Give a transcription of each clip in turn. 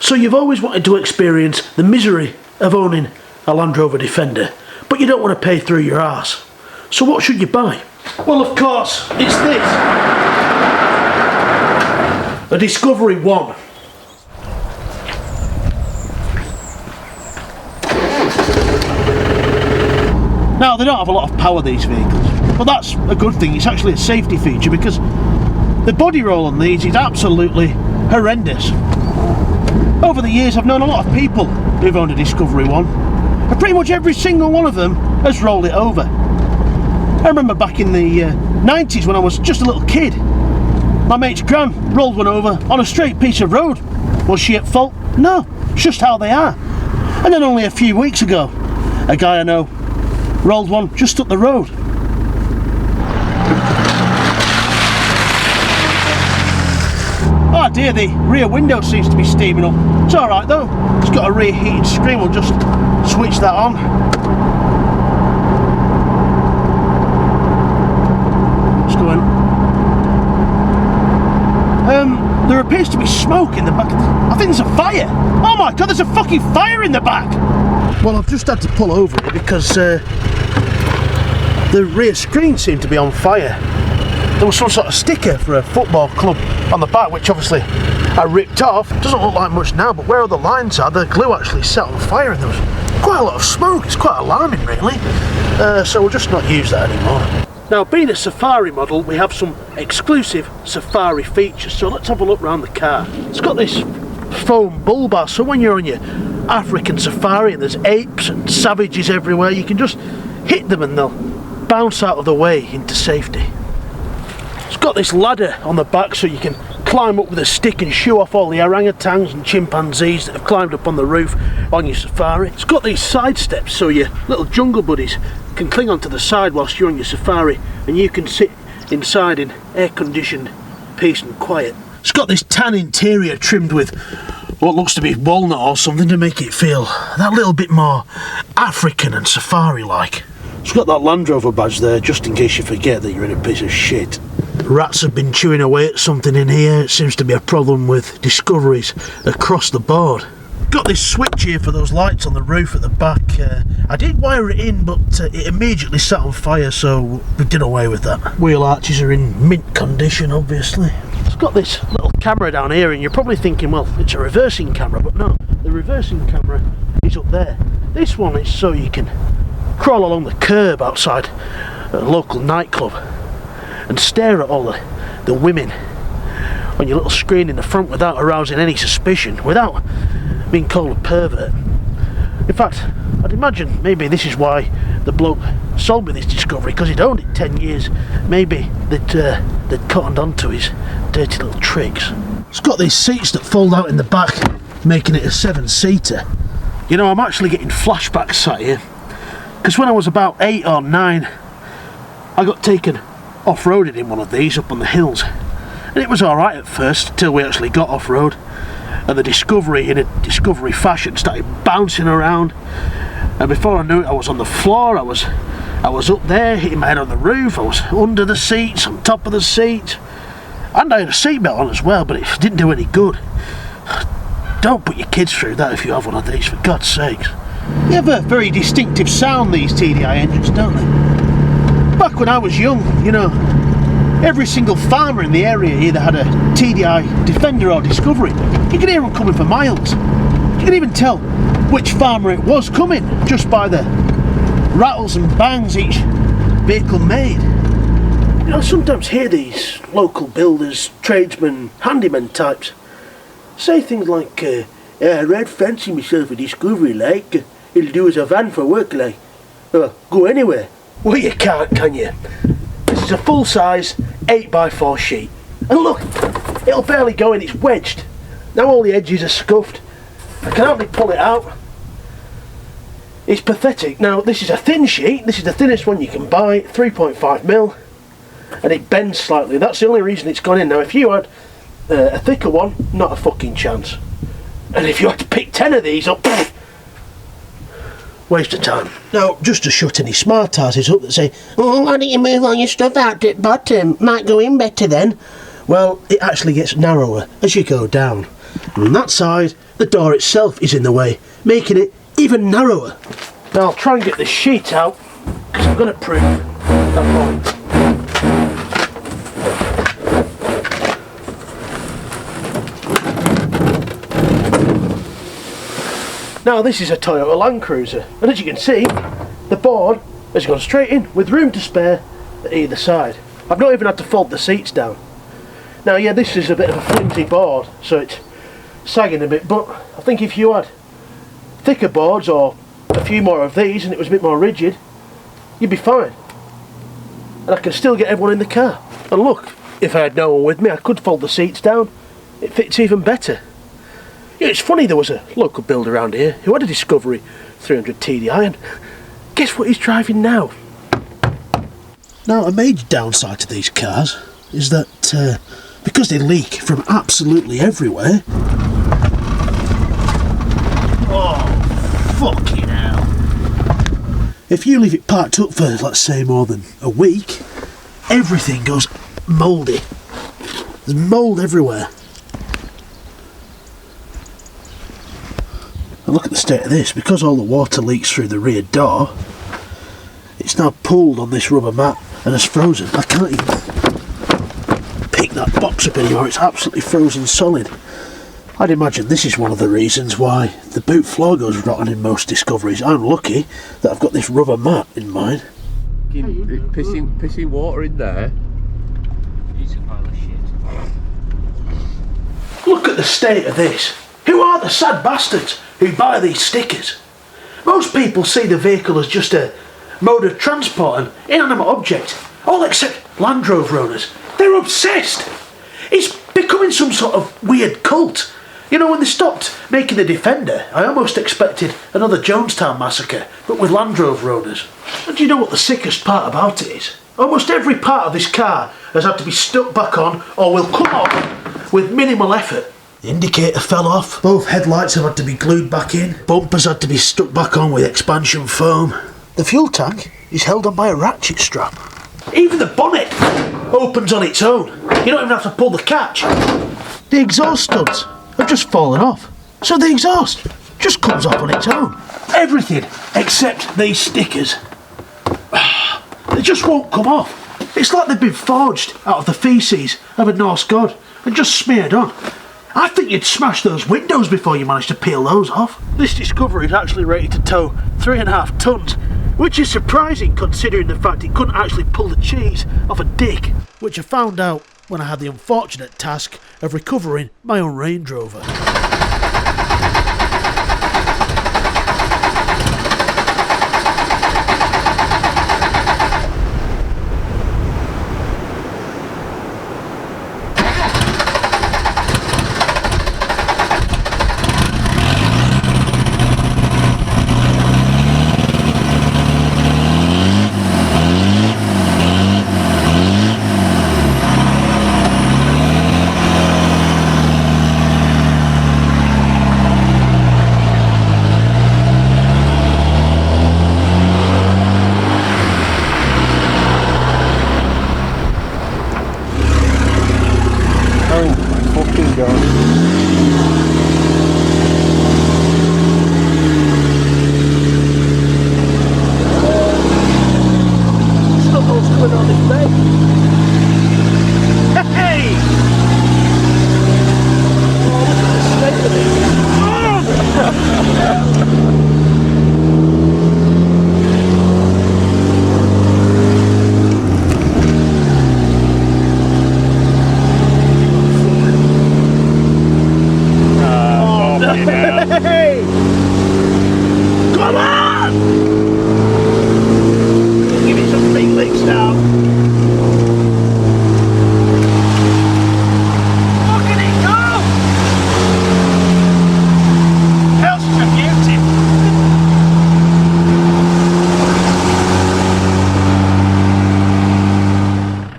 So you've always wanted to experience the misery of owning a Land Rover Defender, but you don't want to pay through your arse. So what should you buy? Well, of course, it's this. A Discovery 1. Now, they don't have a lot of power, these vehicles, but that's a good thing. It's actually a safety feature because the body roll on these is absolutely horrendous. Over the years, I've known a lot of people who've owned a Discovery 1, and pretty much every single one of them has rolled it over. I remember back in the 90s when I was just a little kid, my mate's gran rolled one over on a straight piece of road. Was she at fault? No, it's just how they are. And then only a few weeks ago, a guy I know rolled one just up the road. Oh dear, the rear window seems to be steaming up. It's alright though, it's got a rear heated screen, we'll just switch that on. What's going on? There appears to be smoke in the back. I think there's a fire. Oh my god, there's a fucking fire in the back! Well, I've just had to pull over it because the rear screen seemed to be on fire. There was some sort of sticker for a football club on the back, which obviously I ripped off. It doesn't look like much now, but where all the lines are, the glue actually set on fire and there was quite a lot of smoke. It's quite alarming, really. So we'll just not use that anymore. Now, being a Safari model, we have some exclusive Safari features, so let's have a look around the car. It's got this foam bull bar, so when you're on your African safari and there's apes and savages everywhere, you can just hit them and they'll bounce out of the way into safety. It's got this ladder on the back so you can climb up with a stick and shoo off all the orangutans and chimpanzees that have climbed up on the roof on your safari. It's got these side steps so your little jungle buddies can cling onto the side whilst you're on your safari and you can sit inside in air-conditioned peace and quiet. It's got this tan interior trimmed with what looks to be walnut or something to make it feel that little bit more African and safari-like. It's got that Land Rover badge there just in case you forget that you're in a piece of shit. Rats have been chewing away at something in here. It seems to be a problem with Discoveries across the board. Got this switch here for those lights on the roof at the back. I did wire it in, but it immediately sat on fire, so we did away with that. Wheel arches are in mint condition, obviously. It's got this little camera down here, and you're probably thinking, well, it's a reversing camera, but no, the reversing camera is up there. This one is so you can crawl along the curb outside a local nightclub and stare at all the women on your little screen in the front without arousing any suspicion, without being called a pervert. In fact, I'd imagine maybe this is why the bloke sold me this Discovery, because he'd owned it 10 years. Maybe they'd cottoned onto his dirty little tricks. It's got these seats that fold out in the back, making it a 7-seater. You know, I'm actually getting flashbacks sat here, because when I was about 8 or 9, I got taken off-roading in one of these up on the hills, and it was alright at first until we actually got off-road and the Discovery, in a Discovery fashion, started bouncing around, and before I knew it I was on the floor, I was up there hitting my head on the roof, I was under the seats, on top of the seats, and I had a seatbelt on as well, but it didn't do any good. Don't put your kids through that if you have one of these, for God's sakes. They have a very distinctive sound, these TDI engines, don't they? Back when I was young, you know, every single farmer in the area either had a TDI Defender or Discovery. You could hear them coming for miles. You could even tell which farmer it was coming just by the rattles and bangs each vehicle made. You know, I sometimes hear these local builders, tradesmen, handyman types say things like, I'd fancy myself a Discovery, like, it'll do as a van for work, like, go anywhere. Well, you can't, can you? This is a full-size 8x4 sheet. And look, it'll barely go in, it's wedged. Now all the edges are scuffed. I can hardly pull it out. It's pathetic. Now, this is a thin sheet. This is the thinnest one you can buy, 3.5mm. And it bends slightly. That's the only reason it's gone in. Now, if you had a thicker one, not a fucking chance. And if you had to pick 10 of these up, waste of time. Now, just to shut any smart asses up that say, oh, why don't you move all your stuff out at bottom? Might go in better then. Well, it actually gets narrower as you go down. And that side the door itself is in the way, making it even narrower. Now I'll try and get this sheet out, because I'm going to prove that point. Now this is a Toyota Land Cruiser, and as you can see, the board has gone straight in with room to spare at either side. I've not even had to fold the seats down. Now yeah, this is a bit of a flimsy board, so it's sagging a bit, but I think if you had thicker boards or a few more of these and it was a bit more rigid, you'd be fine. And I can still get everyone in the car. And look, if I had no one with me, I could fold the seats down. It fits even better. Yeah, it's funny, there was a local builder around here who had a Discovery 300 TDI, and guess what he's driving now? Now, a major downside to these cars is that because they leak from absolutely everywhere. Oh, fucking hell. If you leave it parked up for, let's say, more than a week, everything goes mouldy. There's mould everywhere. And look at the state of this. Because all the water leaks through the rear door, it's now pooled on this rubber mat and has frozen. I can't even pick that box up anymore. It's absolutely frozen solid. I'd imagine this is one of the reasons why the boot floor goes rotten in most Discoveries. I'm lucky that I've got this rubber mat in mine. Pissing water in there. It's a pile of shit. Look at the state of this. Who are the sad bastards who buy these stickers? Most people see the vehicle as just a mode of transport, an inanimate object, all except Land Rover owners. They're obsessed. It's becoming some sort of weird cult. You know, when they stopped making the Defender, I almost expected another Jonestown massacre, but with Land Rover owners. And do you know what the sickest part about it is? Almost every part of this car has had to be stuck back on or will come off with minimal effort. The indicator fell off, both headlights have had to be glued back in, bumpers had to be stuck back on with expansion foam. The fuel tank is held on by a ratchet strap. Even the bonnet opens on its own. You don't even have to pull the catch. The exhaust studs have just fallen off, so the exhaust just comes off on its own. Everything except these stickers. They just won't come off. It's like they've been forged out of the faeces of a Norse god and just smeared on. I think you'd smash those windows before you manage to peel those off. This Discovery is actually rated to tow 3.5 tonnes, which is surprising considering the fact it couldn't actually pull the cheese off a dick, which I found out when I had the unfortunate task of recovering my own Range Rover. Hey! Come on! Give it some big licks now. Look at it go! Hell's such a beauty.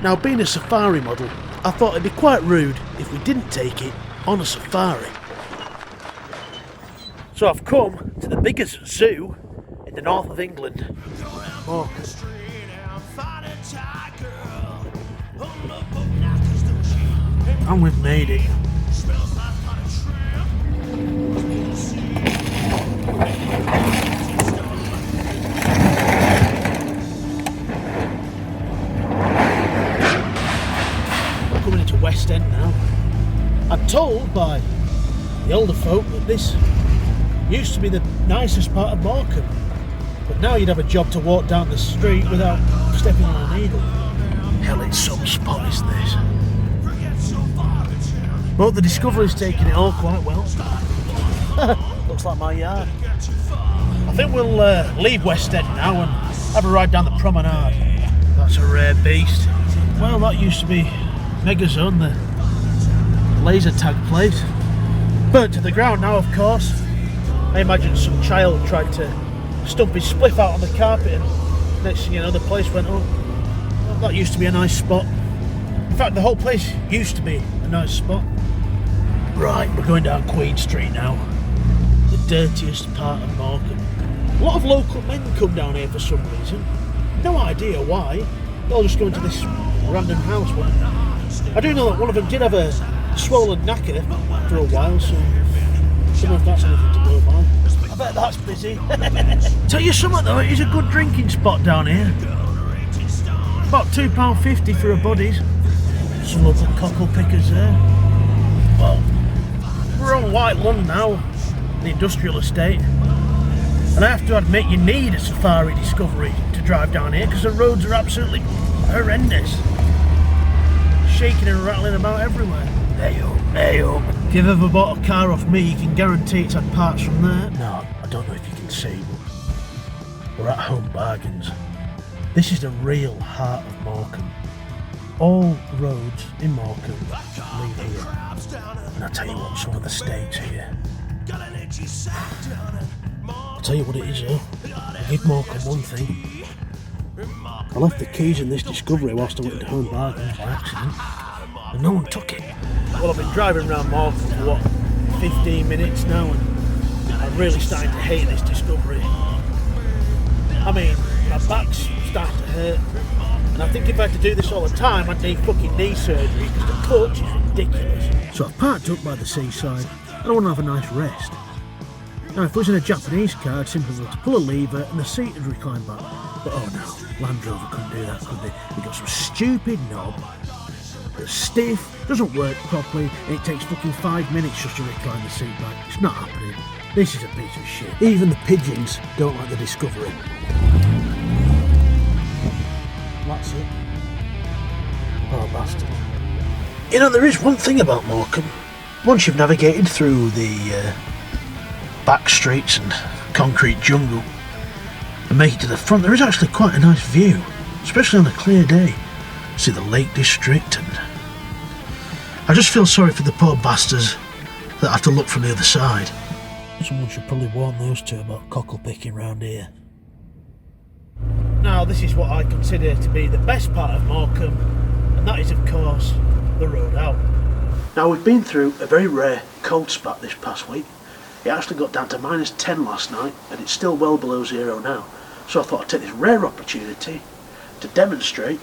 Now, being a safari model, I thought it'd be quite rude if we didn't take it on a safari. So I've come to the biggest zoo in the north of England. Oh. And we've made it. older folk that this used to be the nicest part of Morecambe, but now you'd have a job to walk down the street without stepping on a needle. Hell, it's some spot, is this? But the Discovery's taking it all quite well. Looks like my yard. I think we'll leave West End now and have a ride down the promenade. That's a rare beast. Well, that used to be Megazone, the laser tag place. Burnt to the ground now, of course. I imagine some child tried to stump his spliff out on the carpet and next thing you know the place went up. Well, that used to be a nice spot. In fact, the whole place used to be a nice spot. Right, we're going down Queen Street now. The dirtiest part of Morecambe. A lot of local men come down here for some reason. No idea why. They all just go into this random house. But I do know that one of them did have a swollen knacker for a while, so I don't know if that's anything to go by. I bet that's busy. Tell you something though, it is a good drinking spot down here. About £2.50 for a buddies. Some local cockle pickers there. Well, we're on White Lund now, the industrial estate. And I have to admit, you need a Safari Discovery to drive down here because the roads are absolutely horrendous. Shaking and rattling about everywhere. Hey up. If you've ever bought a car off me, you can guarantee it's had parts from there. No, I don't know if you can see, but we're at Home Bargains. This is the real heart of Morecambe. All roads in Morecambe lead here. And I tell you what, some of the states here. I'll tell you what it is though, I give Morecambe one thing. I left the keys in this Discovery whilst I went to Home Bargains by accident, and no one took it. Well, I've been driving around Morecambe for what, 15 minutes now, and I'm really starting to hate this Discovery. I mean, my back's starting to hurt, and I think if I had to do this all the time, I'd need fucking knee surgery because the clutch is ridiculous. So I've parked up by the seaside, and I want to have a nice rest. Now, if it was in a Japanese car, I'd simply have to pull a lever and the seat would recline back. But oh no, Land Rover couldn't do that, could they? They've got some stupid knob that's stiff, doesn't work properly, and it takes fucking 5 minutes just to recline the seat back. It's not happening. This is a piece of shit. Even the pigeons don't like the Discovery. That's it. Oh, bastard. You know, there is one thing about Morecambe. Once you've navigated through the back streets and concrete jungle and make it to the front, there is actually quite a nice view, especially on a clear day. See the Lake District, and I just feel sorry for the poor bastards that have to look from the other side. Someone should probably warn those two about cockle picking round here. Now, this is what I consider to be the best part of Morecambe, and that is of course the road out. Now, we've been through a very rare cold spot this past week. It actually got down to -10 last night, and it's still well below zero now. So I thought I'd take this rare opportunity to demonstrate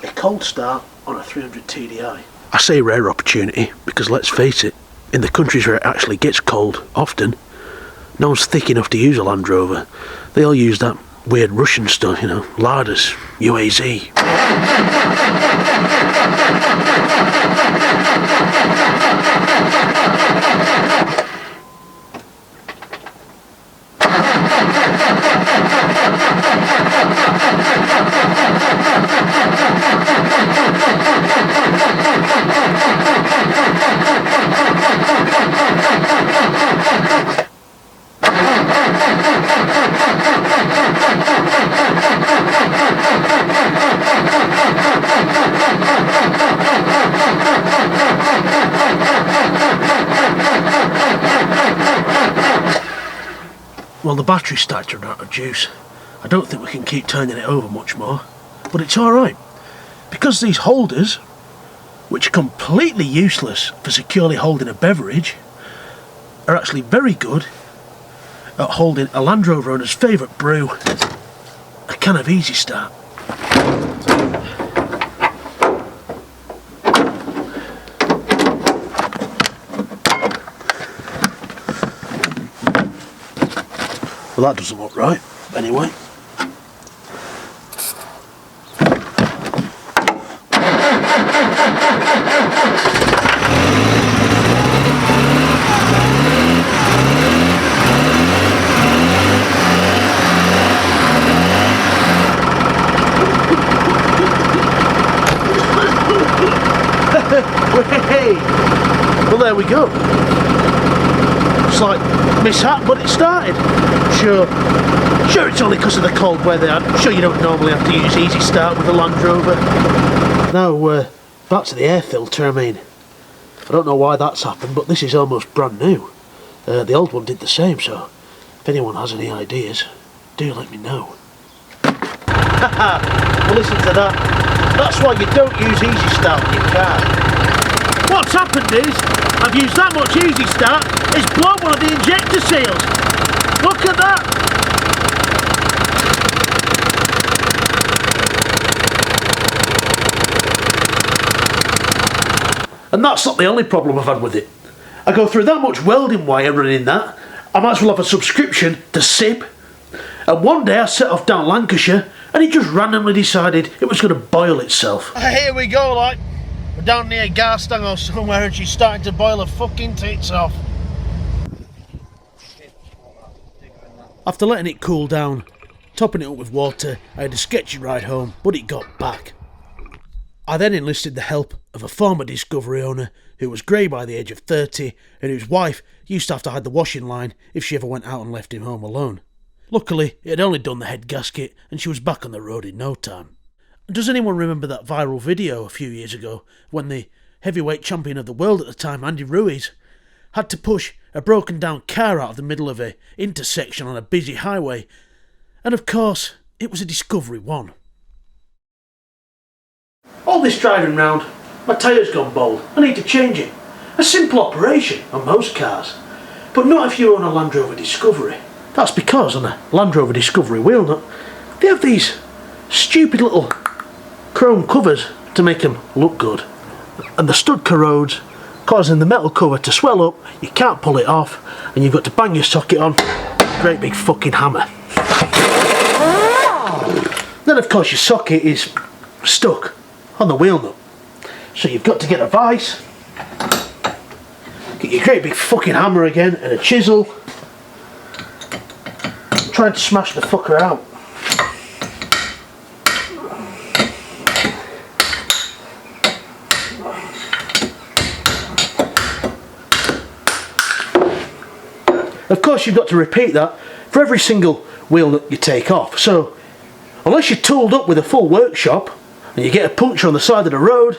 a cold start on a 300 TDI. I say rare opportunity because, let's face it, in the countries where it actually gets cold often, no one's thick enough to use a Land Rover. They all use that weird Russian stuff, you know, Larders, UAZ. Well, the battery's started to run out of juice. I don't think we can keep turning it over much more, but it's alright, because these holders, which are completely useless for securely holding a beverage, are actually very good at holding a Land Rover owner's favourite brew, a can of Easy Start. Well, that doesn't look right, anyway. slight mishap, but it started. Sure it's only because of the cold weather. I'm sure you don't normally have to use easy start with a Land Rover. Now, back to the air filter. I mean, I don't know why that's happened, but this is almost brand new. The old one did the same, so if anyone has any ideas, do let me know. Haha, listen to that. That's why you don't use easy start in your car. What's happened is, I've used that much easy start, it's blown one of the injector seals. Look at that. And that's not the only problem I've had with it. I go through that much welding wire running that, I might as well have a subscription to SIP. And one day I set off down Lancashire and it just randomly decided it was going to boil itself. Here we go, like, we're down near Garstang or somewhere and she's starting to boil her fucking tits off. After letting it cool down, topping it up with water, I had a sketchy ride home, but it got back. I then enlisted the help of a former Discovery owner who was grey by the age of 30 and whose wife used to have to hide the washing line if she ever went out and left him home alone. Luckily, it had only done the head gasket and she was back on the road in no time. Does anyone remember that viral video a few years ago when the heavyweight champion of the world at the time, Andy Ruiz, had to push a broken down car out of the middle of an intersection on a busy highway? And of course, it was a Discovery 1. All this driving round, my tyre's gone bald, I need to change it. A simple operation on most cars, but not if you own a Land Rover Discovery. That's because on a Land Rover Discovery wheel nut, they have these stupid little chrome covers to make them look good. And the stud corrodes, causing the metal cover to swell up, you can't pull it off, and you've got to bang your socket on a great big fucking hammer. Then of course your socket is stuck on the wheel nut. So you've got to get a vise, get your great big fucking hammer again and a chisel, trying to smash the fucker out. Of course you've got to repeat that for every single wheel that you take off. So unless you're tooled up with a full workshop and you get a puncture on the side of the road,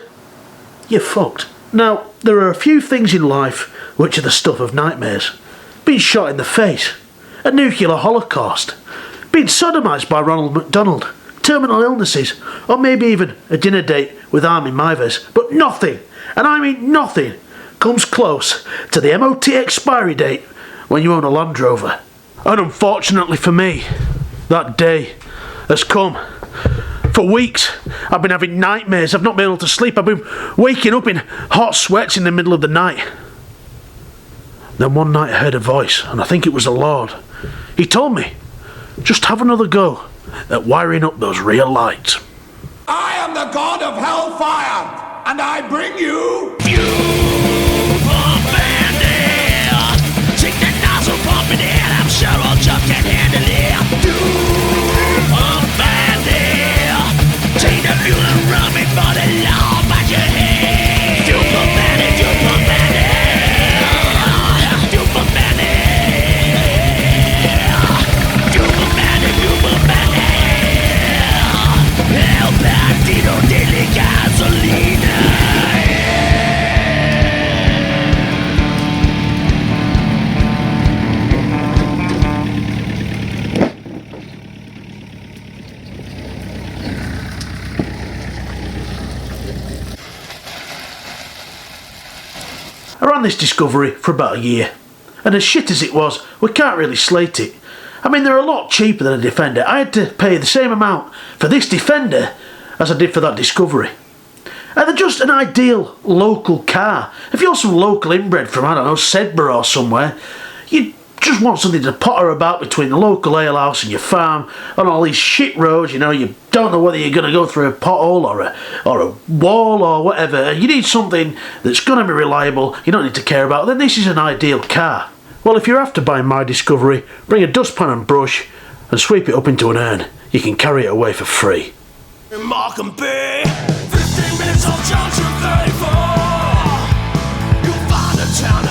you're fucked. Now, there are a few things in life which are the stuff of nightmares. Being shot in the face, a nuclear holocaust, being sodomised by Ronald McDonald, terminal illnesses, or maybe even a dinner date with Armin Mivers. But nothing, and I mean nothing, comes close to the MOT expiry date when you own a Land Rover. And unfortunately for me, that day has come. For weeks, I've been having nightmares. I've not been able to sleep. I've been waking up in hot sweats in the middle of the night. Then one night I heard a voice, and I think it was the Lord. He told me, just have another go at wiring up those rear lights. I am the god of hellfire, and I bring you... Take that nozzle pump in it, I'm sure I'll just can't handle it. Take the fuel and run me for the law, but your head. You put bandit, you put bandit. You put bandit. You put bandit, you put bandit. El Partido de la Gasolina. I ran this Discovery for about a year, and as shit as it was, we can't really slate it. I mean, they're a lot cheaper than a Defender. I had to pay the same amount for this Defender as I did for that Discovery. And they're just an ideal local car. If you're some local inbred from, I don't know, Sedbergh or somewhere, you just want something to potter about between the local alehouse and your farm on all these shit roads. You know, you don't know whether you're going to go through a pothole or a wall or whatever. You need something that's going to be reliable, you don't need to care about. Then this is an ideal car. Well, if you're after buying my Discovery, bring a dustpan and brush and sweep it up into an urn. You can carry it away for free. Markham Bay, 15 minutes on Junction 34. You'll find a town